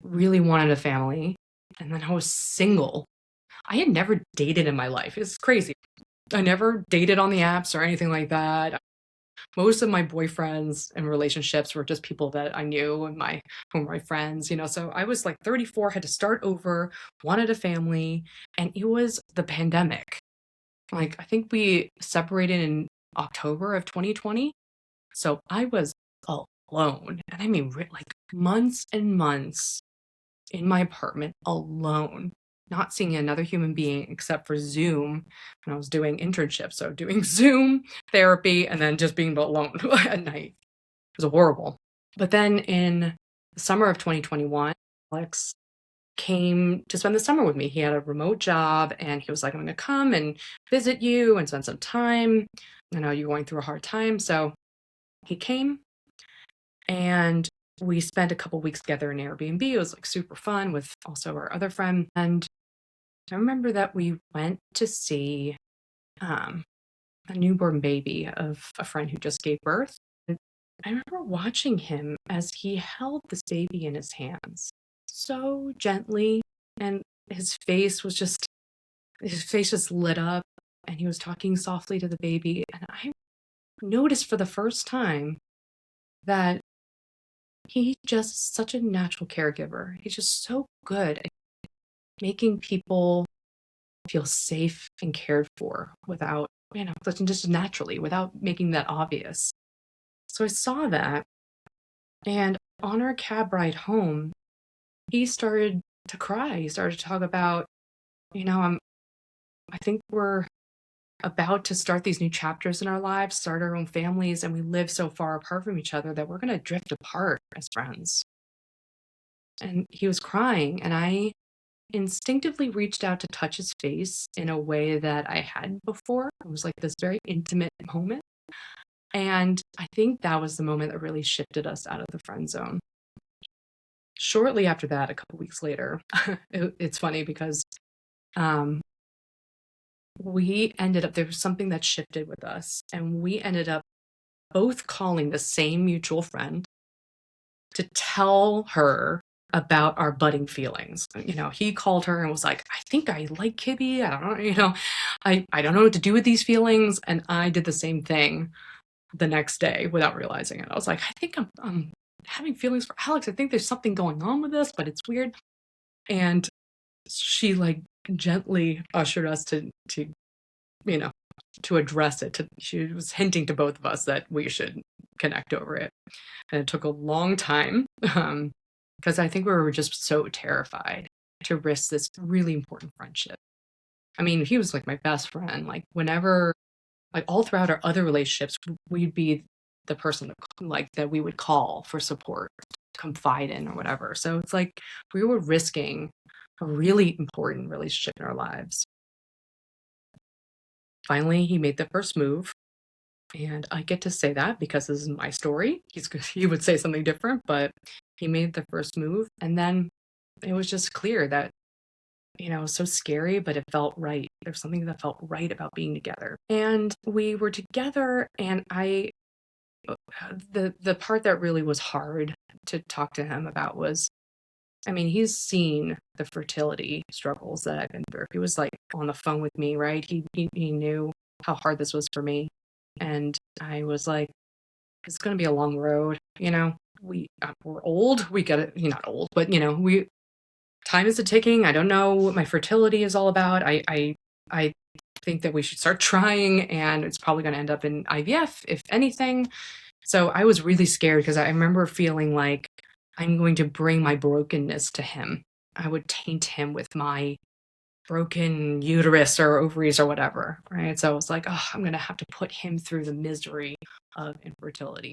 really wanted a family, and then I was single. I had never dated in my life. It's crazy. I never dated on the apps or anything like that. Most of my boyfriends and relationships were just people that I knew and who were my friends, so I was like 34, had to start over, wanted a family, and it was the pandemic. Like, I think we separated in October of 2020. So I was alone. And I mean, like months and months in my apartment alone, not seeing another human being except for Zoom when I was doing internships. So doing Zoom therapy and then just being alone at night. It was horrible. But then in the summer of 2021, Alex came to spend the summer with me. He had a remote job and he was like, I'm going to come and visit you and spend some time. I know you're going through a hard time. So he came and we spent a couple weeks together in Airbnb. It was like super fun with also our other friend. And I remember that we went to see a newborn baby of a friend who just gave birth. And I remember watching him as he held this baby in his hands so gently, and his face just lit up, and he was talking softly to the baby. And I noticed for the first time that he's just such a natural caregiver. He's just so good at making people feel safe and cared for without, just naturally, without making that obvious. So I saw that, and on our cab ride home, he started to cry. He started to talk about, I think we're about to start these new chapters in our lives, start our own families, and we live so far apart from each other that we're going to drift apart as friends. And he was crying, and I instinctively reached out to touch his face in a way that I hadn't before. It was like this very intimate moment. And I think that was the moment that really shifted us out of the friend zone. Shortly after that, a couple weeks later, it's funny because there was something that shifted with us, and we ended up both calling the same mutual friend to tell her about our budding feelings. He called her and was like, I think I like Kibby. I don't know, I don't know what to do with these feelings. And I did the same thing the next day without realizing it. I was like, I think I'm having feelings for Alex. I think there's something going on with this, but it's weird. And she like gently ushered us you know, to address it. She was hinting to both of us that we should connect over it. And it took a long time because I think we were just so terrified to risk this really important friendship. I mean, he was like my best friend. Like whenever, like all throughout our other relationships, we'd be the person that we would call for support, confide in or whatever. So it's like we were risking a really important relationship in our lives. Finally, he made the first move. And I get to say that because this is my story. He would say something different, but he made the first move. And then it was just clear that, it was so scary, but it felt right. There's something that felt right about being together. And we were together, and the part that really was hard to talk to him about was, I mean, he's seen the fertility struggles that I've been through. He was like on the phone with me, right? He knew how hard this was for me. And I was like, it's going to be a long road. We're old. We get it. You're not old, but time is a ticking. I don't know what my fertility is all about. I think that we should start trying, and it's probably going to end up in IVF, if anything. So I was really scared because I remember feeling like I'm going to bring my brokenness to him. I would taint him with my broken uterus or ovaries or whatever, right? So I was like, oh, I'm going to have to put him through the misery of infertility.